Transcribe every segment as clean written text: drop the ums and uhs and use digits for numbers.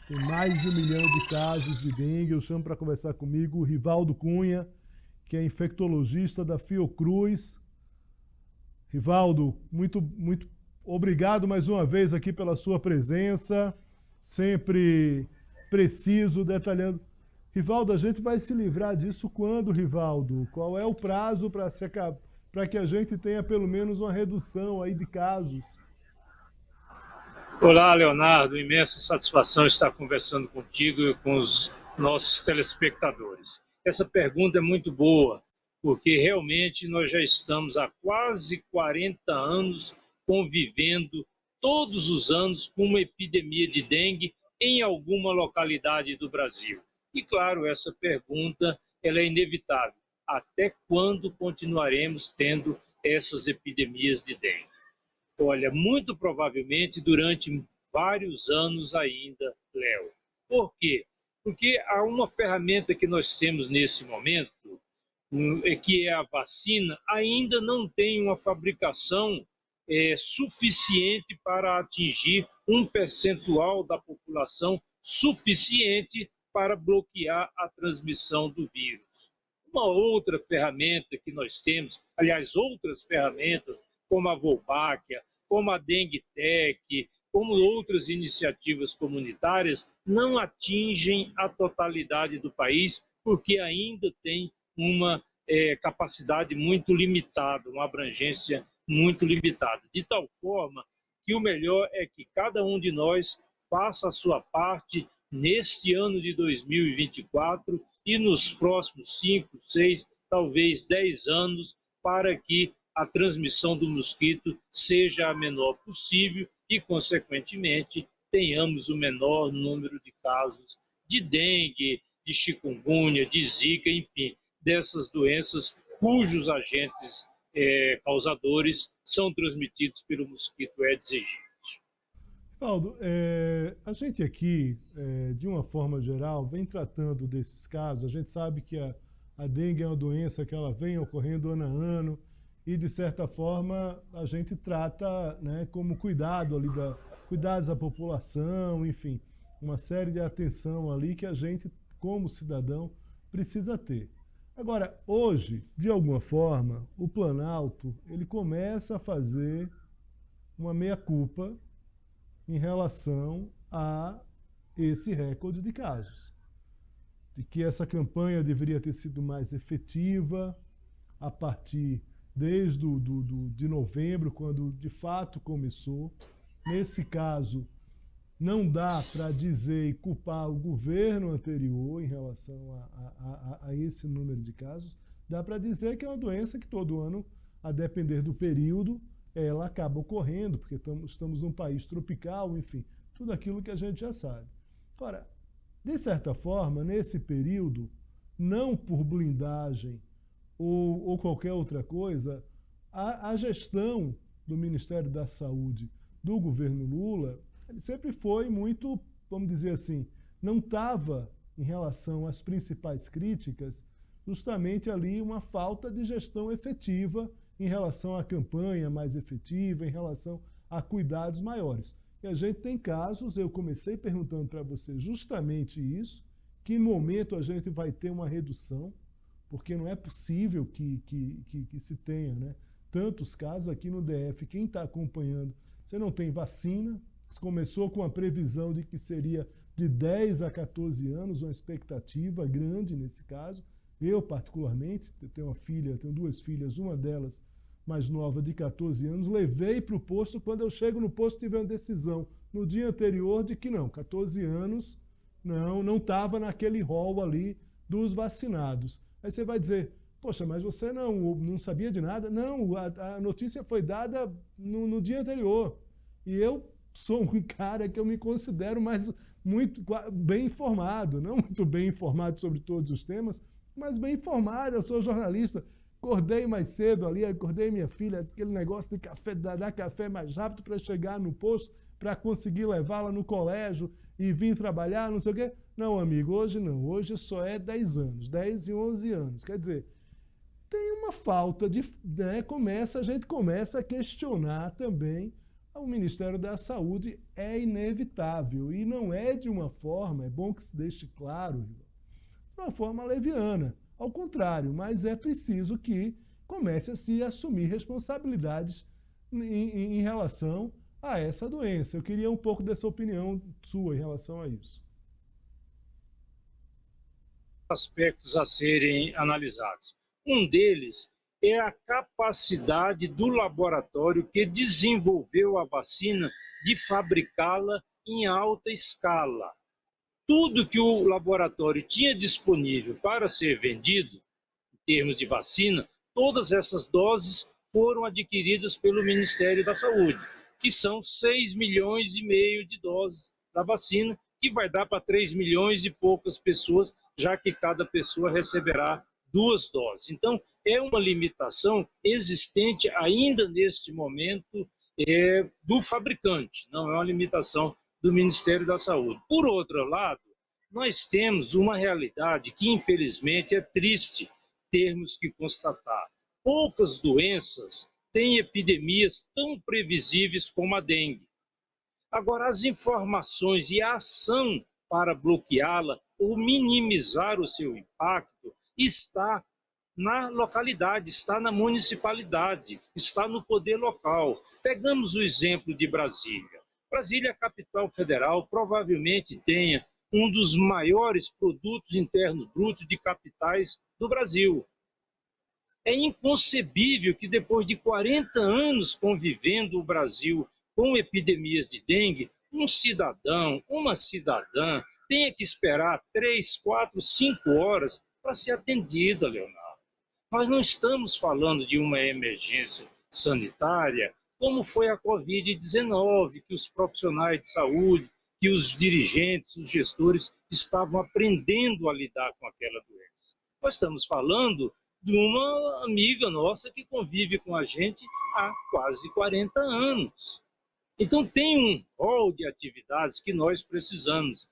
Tem mais de 1 milhão de casos de dengue. Eu chamo para conversar comigo o Rivaldo Cunha, que é infectologista da Fiocruz. Rivaldo, muito obrigado mais uma vez aqui pela sua presença, sempre preciso, detalhando. Rivaldo, a gente vai se livrar disso quando, Rivaldo? Qual é o prazo para que a gente tenha pelo menos uma redução aí de casos? Olá, Leonardo. Imensa satisfação estar conversando contigo e com os nossos telespectadores. Essa pergunta é muito boa, porque realmente nós já estamos há quase 40 anos convivendo todos os anos com uma epidemia de dengue em alguma localidade do Brasil. E claro, essa pergunta ela é inevitável. Até quando continuaremos tendo essas epidemias de dengue? Olha, muito provavelmente durante vários anos ainda, Léo. Por quê? Porque há uma ferramenta que nós temos nesse momento, que é a vacina, ainda não tem uma fabricação suficiente para atingir um percentual da população suficiente para bloquear a transmissão do vírus. Uma outra ferramenta que nós temos, aliás, outras ferramentas, como a Wolbachia, como a Dengue Tech, como outras iniciativas comunitárias, não atingem a totalidade do país, porque ainda tem uma capacidade muito limitada, uma abrangência muito limitada. De tal forma que o melhor é que cada um de nós faça a sua parte neste ano de 2024 e nos próximos 5, 6, talvez 10 anos, para que a transmissão do mosquito seja a menor possível e, consequentemente, tenhamos o menor número de casos de dengue, de chikungunya, de zika, enfim, dessas doenças cujos agentes causadores são transmitidos pelo mosquito Aedes aegypti. Rivaldo, a gente aqui, de uma forma geral, vem tratando desses casos. A gente sabe que a dengue é uma doença que ela vem ocorrendo ano a ano e, de certa forma, a gente trata, né, como cuidado ali cuidados da população, enfim, uma série de atenção ali que a gente, como cidadão, precisa ter. Agora, hoje, de alguma forma, o Planalto ele começa a fazer uma meia-culpa em relação a esse recorde de casos. De que essa campanha deveria ter sido mais efetiva a partir de novembro, quando de fato começou. Nesse caso, não dá para dizer e culpar o governo anterior em relação a esse número de casos. Dá para dizer que é uma doença que todo ano, a depender do período, ela acaba ocorrendo, porque estamos num país tropical, enfim, tudo aquilo que a gente já sabe. Agora, de certa forma, nesse período, não por blindagem ou qualquer outra coisa, a gestão do Ministério da Saúde do governo Lula, ele sempre foi muito, vamos dizer assim, não estava em relação às principais críticas, justamente ali uma falta de gestão efetiva em relação à campanha mais efetiva, em relação a cuidados maiores. E a gente tem casos, eu comecei perguntando para você justamente isso, que momento a gente vai ter uma redução, porque não é possível que se tenha, né, tantos casos aqui no DF. Quem está acompanhando, você não tem vacina, começou com a previsão de que seria de 10 a 14 anos, uma expectativa grande nesse caso. Eu, particularmente, eu tenho tenho 2 filhas, uma delas mais nova de 14 anos, levei para o posto. Quando eu chego no posto, tive uma decisão no dia anterior de que não, 14 anos não estava naquele rol ali dos vacinados. Aí você vai dizer, poxa, mas você não sabia de nada? Não, a notícia foi dada no dia anterior. E eu sou um cara que eu me considero muito bem informado, não muito bem informado sobre todos os temas, mas bem informado. Eu sou jornalista. Acordei mais cedo ali, acordei minha filha, aquele negócio de café, dar café mais rápido para chegar no posto, para conseguir levá-la no colégio e vir trabalhar, não sei o quê. Não, amigo, hoje não. Hoje só é 10 anos, 10 e 11 anos. Quer dizer, tem uma falta de... Né, a gente começa a questionar também o Ministério da Saúde é inevitável e não é de uma forma, é bom que se deixe claro, de uma forma leviana. Ao contrário, mas é preciso que comece a se assumir responsabilidades em relação a essa doença. Eu queria um pouco dessa opinião sua em relação a isso. Aspectos a serem analisados. Um deles é a capacidade do laboratório que desenvolveu a vacina de fabricá-la em alta escala. Tudo que o laboratório tinha disponível para ser vendido, em termos de vacina, todas essas doses foram adquiridas pelo Ministério da Saúde, que são 6,5 milhões de doses da vacina, que vai dar para 3 milhões e poucas pessoas, já que cada pessoa receberá 2 doses. Então, é uma limitação existente ainda neste momento do fabricante, não é uma limitação do Ministério da Saúde. Por outro lado, nós temos uma realidade que, infelizmente, é triste termos que constatar. Poucas doenças têm epidemias tão previsíveis como a dengue. Agora, as informações e a ação para bloqueá-la ou minimizar o seu impacto está na localidade, está na municipalidade, está no poder local. Pegamos o exemplo de Brasília. Brasília, a capital federal, provavelmente tenha um dos maiores produtos internos brutos de capitais do Brasil. É inconcebível que depois de 40 anos convivendo o Brasil com epidemias de dengue, um cidadão, uma cidadã tenha que esperar 3, 4, 5 horas para ser atendida, Leonardo. Nós não estamos falando de uma emergência sanitária, como foi a Covid-19, que os profissionais de saúde, que os dirigentes, os gestores estavam aprendendo a lidar com aquela doença. Nós estamos falando de uma amiga nossa que convive com a gente há quase 40 anos. Então tem um rol de atividades que nós precisamos.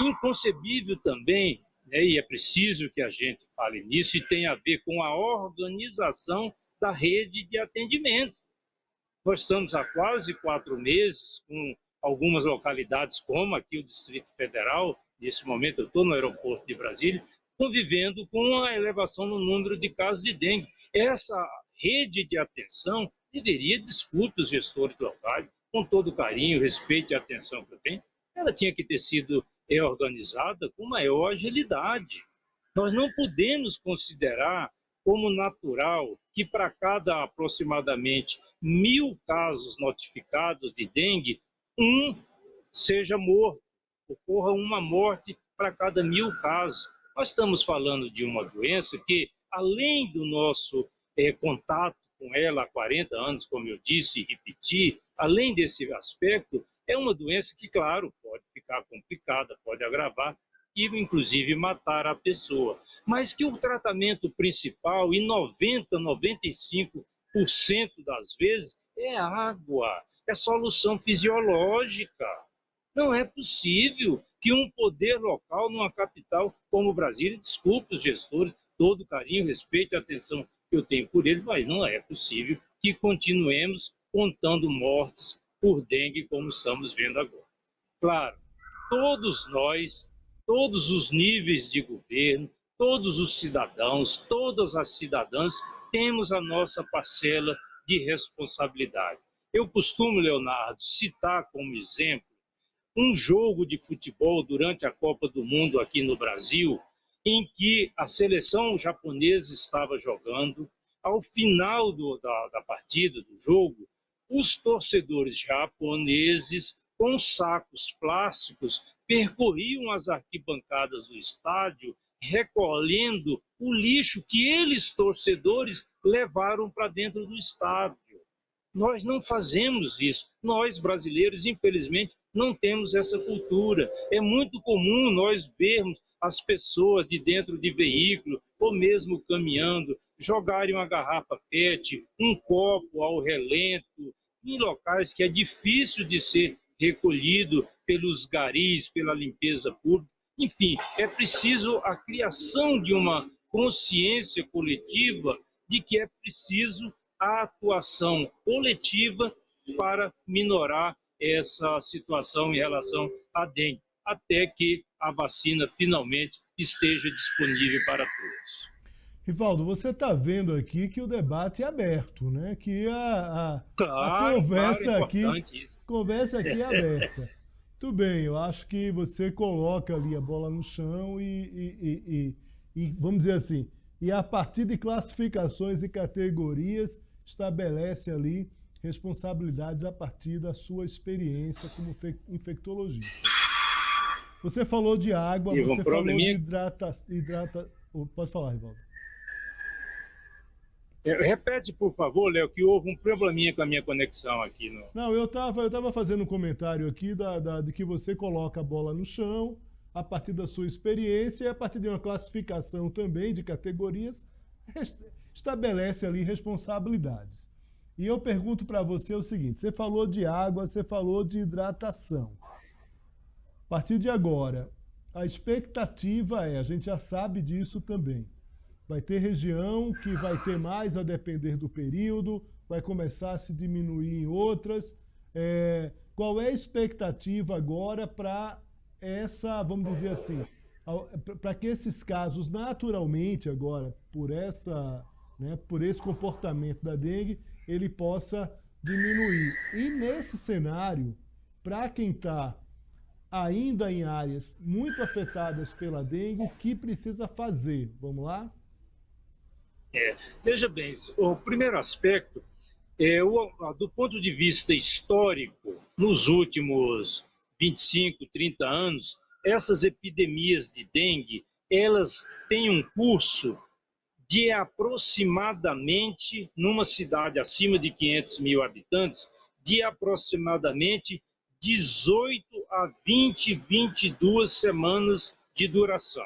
Inconcebível também, e é preciso que a gente fale nisso, e tem a ver com a organização da rede de atendimento. Nós estamos há quase 4 meses com algumas localidades, como aqui o Distrito Federal, nesse momento eu estou no aeroporto de Brasília, convivendo com a elevação no número de casos de dengue. Essa rede de atenção deveria, desculpe os gestores locais, com todo o carinho, respeito e atenção que eu tenho, ela tinha que ter sido organizada com maior agilidade. Nós não podemos considerar como natural que para cada aproximadamente 1.000 casos notificados de dengue, seja morto, ocorra uma morte para cada 1.000 casos. Nós estamos falando de uma doença que, além do nosso contato com ela há 40 anos, como eu disse e repeti, além desse aspecto, é uma doença que, claro, pode ficar complicada, pode agravar e, inclusive, matar a pessoa. Mas que o tratamento principal, em 90%, 95% das vezes, é água, é solução fisiológica. Não é possível que um poder local, numa capital como Brasília, desculpe os gestores, todo o carinho, respeito e atenção que eu tenho por eles, mas não é possível que continuemos contando mortes por dengue como estamos vendo agora. Claro, todos nós, todos os níveis de governo, todos os cidadãos, todas as cidadãs, temos a nossa parcela de responsabilidade. Eu costumo, Leonardo, citar como exemplo um jogo de futebol durante a Copa do Mundo aqui no Brasil, em que a seleção japonesa estava jogando. Ao final da partida, do jogo, os torcedores japoneses, com sacos plásticos, percorriam as arquibancadas do estádio, recolhendo o lixo que eles, torcedores, levaram para dentro do estádio. Nós não fazemos isso. Nós, brasileiros, infelizmente, não temos essa cultura. É muito comum nós vermos as pessoas de dentro de veículo, ou mesmo caminhando, jogarem uma garrafa PET, um copo ao relento, em locais que é difícil de ser recolhido pelos garis, pela limpeza pública. Enfim, é preciso a criação de uma consciência coletiva de que é preciso a atuação coletiva para minorar essa situação em relação à dengue, até que a vacina finalmente esteja disponível para todos. Rivaldo, você está vendo aqui que o debate é aberto, né? Que a Claro, importante isso. conversa aqui é aberta. Tudo bem, eu acho que você coloca ali a bola no chão e vamos dizer assim, e a partir de classificações e categorias estabelece ali responsabilidades a partir da sua experiência como infectologista. Você falou de água, você falou de Pode falar, Rivaldo. Repete, por favor, Léo, que houve um probleminha com a minha conexão aqui. Não, eu tava fazendo um comentário aqui de que você coloca a bola no chão a partir da sua experiência e a partir de uma classificação também de categorias, estabelece ali responsabilidades. E eu pergunto para você o seguinte, você falou de água, você falou de hidratação. A partir de agora, a expectativa a gente já sabe disso também. Vai ter região que vai ter mais a depender do período, vai começar a se diminuir em outras. Qual é a expectativa agora para essa, vamos dizer assim, para que esses casos naturalmente agora, por esse comportamento da dengue, ele possa diminuir? E nesse cenário, para quem está ainda em áreas muito afetadas pela dengue, o que precisa fazer? Vamos lá? Veja bem, o primeiro aspecto do ponto de vista histórico, nos últimos 25, 30 anos, essas epidemias de dengue, elas têm um curso de aproximadamente, numa cidade acima de 500 mil habitantes, de aproximadamente 18 a 20, 22 semanas de duração.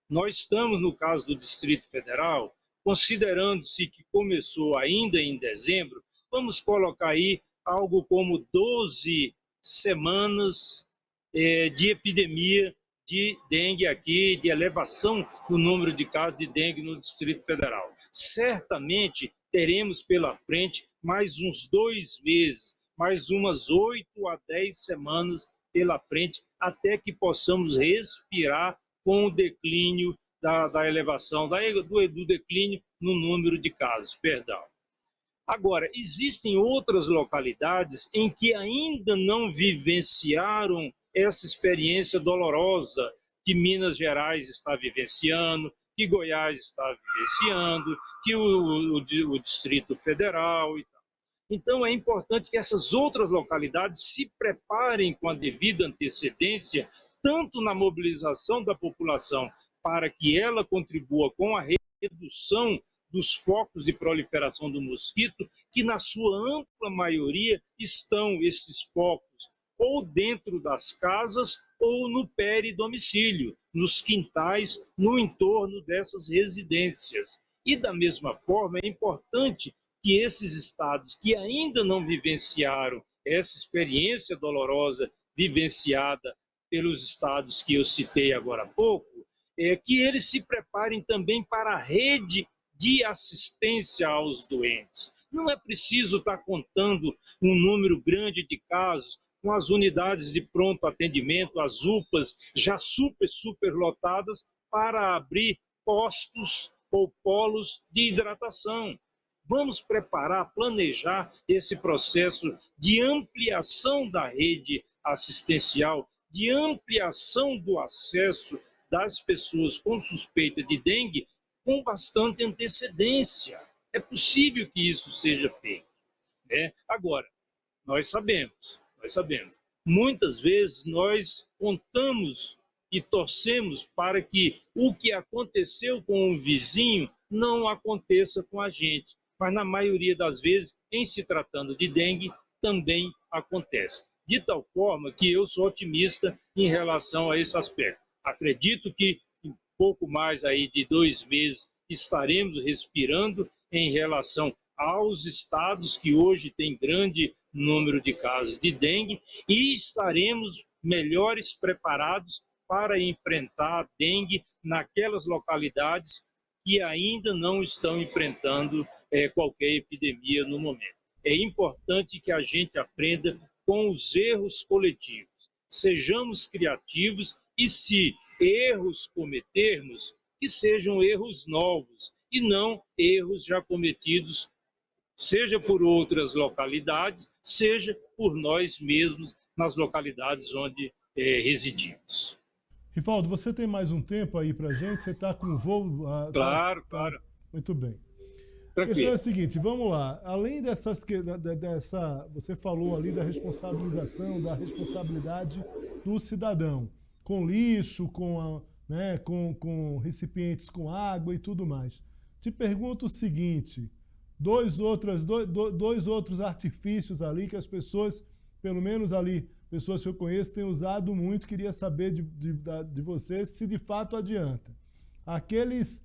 Nós estamos, no caso do Distrito Federal, considerando-se que começou ainda em dezembro, vamos colocar aí algo como 12 semanas de epidemia de dengue aqui, de elevação no número de casos de dengue no Distrito Federal. Certamente teremos pela frente mais uns 2 meses, mais umas 8 a 10 semanas pela frente, até que possamos respirar com o declínio da elevação, do declínio no número de casos, Agora, existem outras localidades em que ainda não vivenciaram essa experiência dolorosa que Minas Gerais está vivenciando, que Goiás está vivenciando, que o Distrito Federal e tal. Então, é importante que essas outras localidades se preparem com a devida antecedência, tanto na mobilização da população para que ela contribua com a redução dos focos de proliferação do mosquito, que na sua ampla maioria estão esses focos ou dentro das casas ou no peridomicílio, nos quintais, no entorno dessas residências. E da mesma forma é importante que esses estados que ainda não vivenciaram essa experiência dolorosa vivenciada pelos estados que eu citei agora há pouco, que eles se preparem também para a rede de assistência aos doentes. Não é preciso estar contando um número grande de casos com as unidades de pronto atendimento, as UPAs, já super lotadas, para abrir postos ou polos de hidratação. Vamos preparar, planejar esse processo de ampliação da rede assistencial, de ampliação do acesso das pessoas com suspeita de dengue com bastante antecedência. É possível que isso seja feito. Agora, nós sabemos, muitas vezes nós contamos e torcemos para que o que aconteceu com o vizinho não aconteça com a gente. Mas na maioria das vezes, em se tratando de dengue, também acontece. De tal forma que eu sou otimista em relação a esse aspecto. Acredito que em pouco mais aí de 2 meses estaremos respirando em relação aos estados que hoje têm grande número de casos de dengue e estaremos melhores preparados para enfrentar a dengue naquelas localidades que ainda não estão enfrentando qualquer epidemia no momento. é importante que a gente aprenda com os erros coletivos. Sejamos criativos e, se erros cometermos, que sejam erros novos e não erros já cometidos, seja por outras localidades, seja por nós mesmos nas localidades onde residimos. Rivaldo, você tem mais um tempo aí para a gente? Você está com o voo? Claro, claro. Muito bem. Tranquilo. A questão é a seguinte, vamos lá. Além dessa, você falou ali da responsabilização, da responsabilidade do cidadão, com lixo, com recipientes com água e tudo mais. Te pergunto o seguinte, dois outros artifícios ali que as pessoas, pelo menos ali, pessoas que eu conheço, têm usado muito, queria saber de você se de fato adianta. Aqueles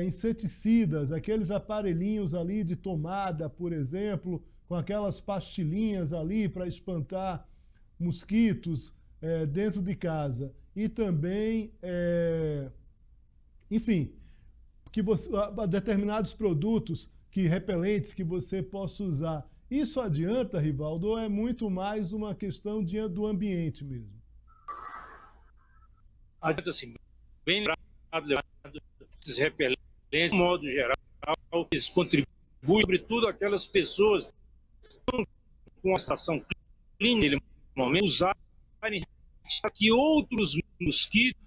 inseticidas, aqueles aparelhinhos ali de tomada, por exemplo, com aquelas pastilhinhas ali para espantar mosquitos dentro de casa. E também, enfim, determinados produtos repelentes que você possa usar. Isso adianta, Rivaldo, ou é muito mais uma questão do ambiente mesmo? Adianta sim, bem lembrado, esses repelentes, de modo geral, eles contribuem, sobretudo aquelas pessoas com a estação clínica, usarem que outros mosquitos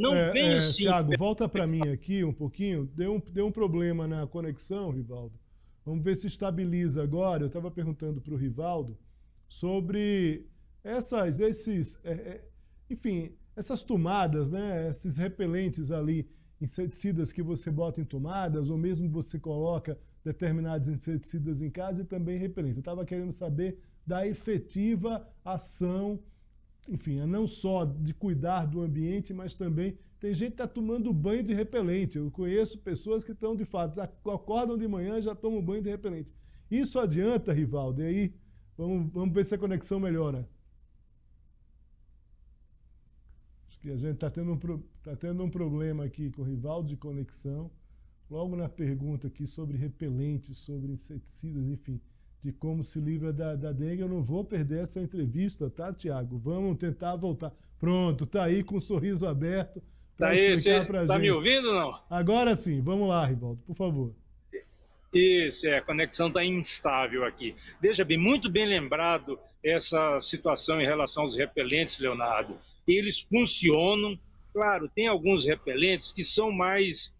não venham se... Thiago, volta para mim aqui um pouquinho. Deu um problema na conexão, Rivaldo. Vamos ver se estabiliza agora. Eu estava perguntando para o Rivaldo sobre essas tomadas, né? Esses repelentes ali, inseticidas que você bota em tomadas, ou mesmo você coloca determinados inseticidas em casa e também repelente. Eu estava querendo saber da efetiva ação, enfim, não só de cuidar do ambiente, mas também tem gente que está tomando banho de repelente. Eu conheço pessoas que estão, de fato, acordam de manhã e já tomam banho de repelente. Isso adianta, Rivaldo? E aí, vamos ver se a conexão melhora. Acho que a gente está tendo um problema aqui com o Rivaldo de conexão. Logo na pergunta aqui sobre repelentes, sobre inseticidas, enfim, de como se livra da dengue. Eu não vou perder essa entrevista, tá, Tiago? Vamos tentar voltar. Pronto, tá aí com o sorriso aberto. Tá aí, você tá me ouvindo ou não? Agora sim, vamos lá, Rivaldo, por favor. Isso, a conexão está instável aqui. Veja bem, muito bem lembrado essa situação em relação aos repelentes, Leonardo. Eles funcionam, claro, tem alguns repelentes que são mais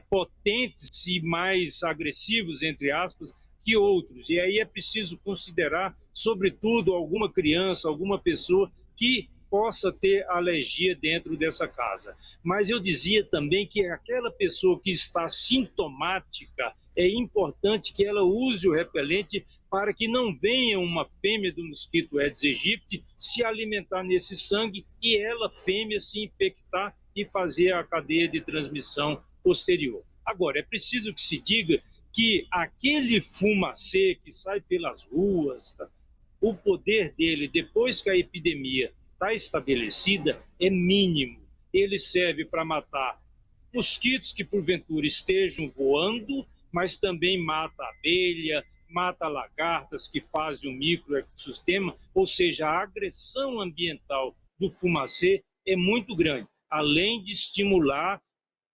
potentes e mais agressivos, entre aspas, que outros. E aí é preciso considerar, sobretudo, alguma criança, alguma pessoa que possa ter alergia dentro dessa casa. Mas eu dizia também que aquela pessoa que está sintomática, é importante que ela use o repelente para que não venha uma fêmea do mosquito Aedes aegypti se alimentar nesse sangue e ela, fêmea, se infectar e fazer a cadeia de transmissão posterior. Agora, é preciso que se diga que aquele fumacê que sai pelas ruas, o poder dele, depois que a epidemia está estabelecida, é mínimo. Ele serve para matar mosquitos que porventura estejam voando, mas também mata abelha, mata lagartas que fazem o microecossistema, ou seja, a agressão ambiental do fumacê é muito grande, além de estimular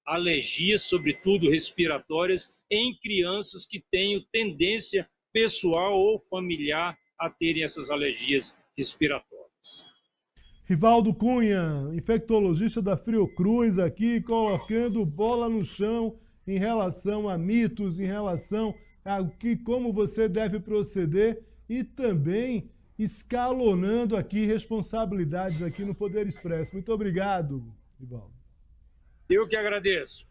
alergias, sobretudo respiratórias, em crianças que tenham tendência pessoal ou familiar a terem essas alergias respiratórias. Rivaldo Cunha, infectologista da Fiocruz, aqui colocando bola no chão em relação a mitos, em relação a como você deve proceder e também escalonando aqui responsabilidades aqui no Poder Expresso. Muito obrigado, Rivaldo. Eu que agradeço.